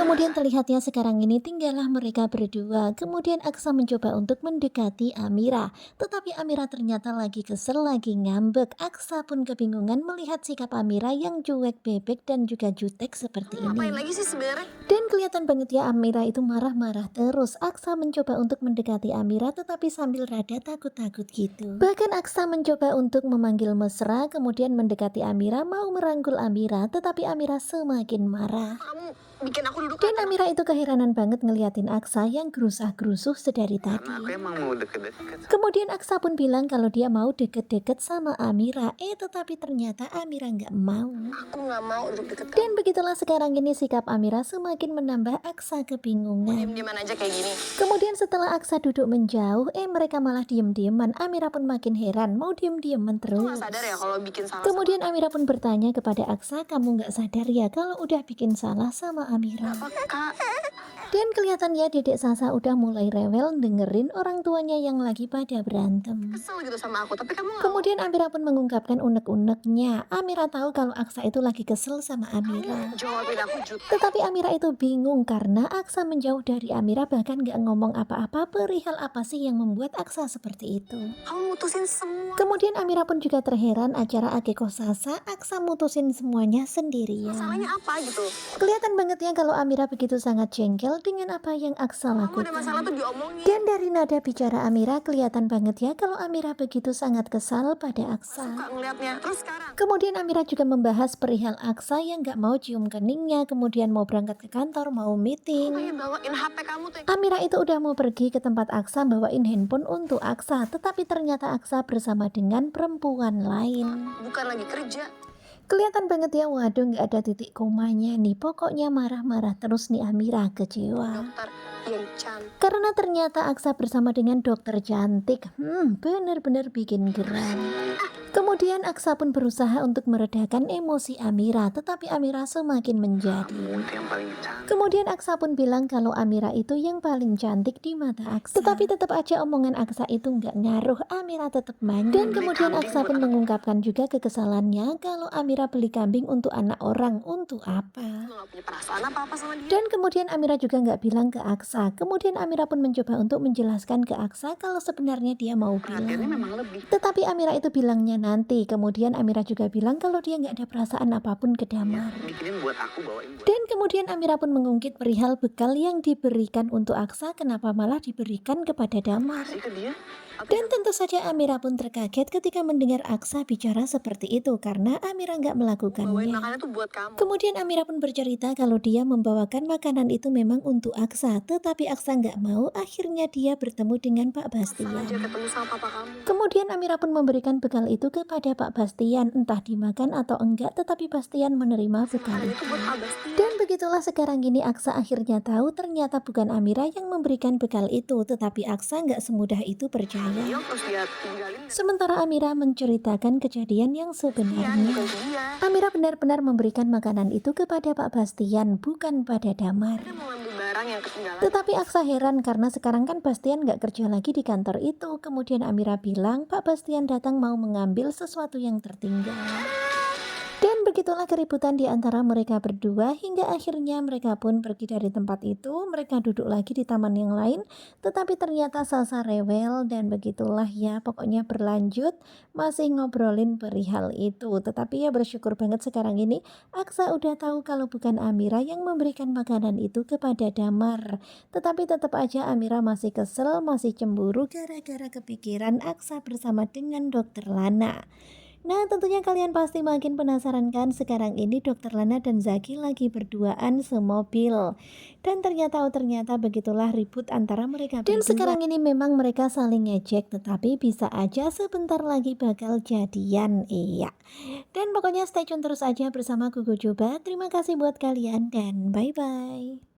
Kemudian terlihatnya sekarang ini tinggallah mereka berdua. Kemudian Aksa mencoba untuk mendekati Amira. Tetapi Amira ternyata lagi kesel, lagi ngambek. Aksa pun kebingungan melihat sikap Amira yang cuek bebek dan juga jutek seperti Kamu ngapain ini. lagi sih sebenarnya? Dan kelihatan banget ya Amira itu marah-marah terus. Aksa mencoba untuk mendekati Amira tetapi sambil rada takut-takut gitu. Bahkan Aksa mencoba untuk memanggil mesra kemudian mendekati Amira mau merangkul Amira tetapi Amira semakin marah. Kamu bikin aku duduk Dan nggak tenang. Amira itu keheranan banget ngeliatin Aksa yang gerusah-gerusuh sedari Karena aku tadi. emang mau deket-deket sama. Kemudian Aksa pun bilang kalau dia mau deket-deket sama Amira. Tetapi ternyata Amira nggak mau. Aku nggak mau deket-deket kamu. Dan begitulah sekarang ini sikap Amira semakin menambah Aksa Mau kebingungan. diem-dieman aja kayak gini. Kemudian setelah Aksa duduk menjauh, mereka malah diem-dieman. Amira pun makin heran, mau diem-dieman Aku nggak terus. sadar ya kalau bikin salah Kemudian sama Amira pun bertanya kepada Aksa, kamu nggak sadar ya kalau udah bikin salah sama Amira? apa kak. Dan kelihatannya Dedek Sasa udah mulai rewel dengerin orang tuanya yang lagi pada berantem. Kesel gitu sama aku, tapi kamu nggak mau. Kemudian Amira pun mengungkapkan unek-uneknya. Amira tahu kalau Aksa itu lagi kesel sama Amira. Jawabin aku jutek. Tetapi Amira itu bingung karena Aksa menjauh dari Amira bahkan gak ngomong apa-apa perihal apa sih yang membuat Aksa seperti itu. Kamu mutusin semua. Kemudian Amira pun juga terheran acara Akeko Sasa, Aksa mutusin semuanya sendirian. Masalahnya apa gitu? Kelihatan banget ya kalau Amira begitu sangat jengkel dengan apa yang Aksa Kamu ada masalah lakukan. tuh diomongin. Dan dari nada bicara Amira kelihatan banget ya kalau Amira begitu sangat kesal pada Aksa. Suka ngeliatnya. Terus sekarang. Kemudian Amira juga membahas perihal Aksa yang gak mau cium keningnya, kemudian mau berangkat ke kantor, mau Aku meeting. pengen bawain HP kamu tuh. Amira itu udah mau pergi ke tempat Aksa bawain handphone untuk Aksa, tetapi ternyata Aksa bersama dengan perempuan lain. Bukan lagi kerja. Kelihatan banget ya, waduh nggak ada titik komanya nih, pokoknya marah-marah terus nih Amira kecewa. Dokter yang cantik. Karena ternyata Aksa bersama dengan dokter cantik, bener-bener bikin geram. Kemudian Aksa pun berusaha untuk meredakan emosi Amira, tetapi Amira semakin menjadi. Kamu tuh yang paling cantik. Kemudian Aksa pun bilang kalau Amira itu yang paling cantik di mata Aksa. Tetapi tetap aja omongan Aksa itu nggak ngaruh, Amira tetap manja. Dan kemudian Aksa pun mengungkapkan juga kekesalannya kalau Amira beli kambing untuk anak orang, untuk apa? Lu gak punya perasaan apa-apa sama dia. Dan kemudian Amira juga nggak bilang ke Aksa. Kemudian Amira pun mencoba untuk menjelaskan ke Aksa kalau sebenarnya dia mau Perhatiannya bilang. memang lebih. Tetapi Amira itu bilangnya nanti. Kemudian Amira juga bilang kalau dia nggak ada perasaan apapun ke Damar. Bikinin buat aku, bawain buat. Dan kemudian Amira pun mengungkit perihal bekal yang diberikan untuk Aksa, kenapa malah diberikan kepada Damar. Kasih ke dia. Aku Dan tentu saja Amira pun terkaget ketika mendengar Aksa bicara seperti itu karena Amira nggak bawain melakukannya. makanan tuh buat kamu. Kemudian Amira pun bercerita kalau dia membawakan makanan itu memang untuk Aksa, tetapi Aksa nggak mau, akhirnya dia bertemu dengan Pak Asal aja Bastian. ketemu sama papa kamu. Kemudian Amira pun memberikan bekal itu kepada Pak Bastian, entah dimakan atau enggak, tetapi Bastian menerima bekal Makanan itu itu. buat Abasti. Dan begitulah sekarang gini Aksa akhirnya tahu ternyata bukan Amira yang memberikan bekal itu, tetapi Aksa nggak semudah itu Dia percaya. terus dia tinggalin. Sementara Amira menceritakan kejadian yang Iya, sebenarnya. bukan dia. Amira benar-benar memberikan makanan itu kepada Pak Bastian, bukan pada Damar. Dia mau ngambil barang yang ketinggalan. Tetapi Aksa heran karena sekarang kan Bastian nggak kerja lagi di kantor itu. Kemudian Amira bilang Pak Bastian datang mau mengambil sesuatu yang tertinggal. Dan begitulah keributan di antara mereka berdua hingga akhirnya mereka pun pergi dari tempat itu. Mereka duduk lagi di taman yang lain, tetapi ternyata Sasa rewel dan begitulah ya, pokoknya berlanjut masih ngobrolin perihal itu. Tetapi ya bersyukur banget sekarang ini Aksa udah tahu kalau bukan Amira yang memberikan makanan itu kepada Damar. Tetapi tetap aja Amira masih kesel, masih cemburu gara-gara kepikiran Aksa bersama dengan Dokter Lana. Nah, tentunya kalian pasti makin penasaran kan sekarang ini Dokter Lana dan Zaki lagi berduaan semobil. Dan ternyata begitulah ribut antara mereka berdua. Dan sekarang ini memang mereka saling ngejek, tetapi bisa aja sebentar lagi bakal jadian, iya. Dan pokoknya stay tune terus aja bersama Gugu Coba. Terima kasih buat kalian dan bye-bye.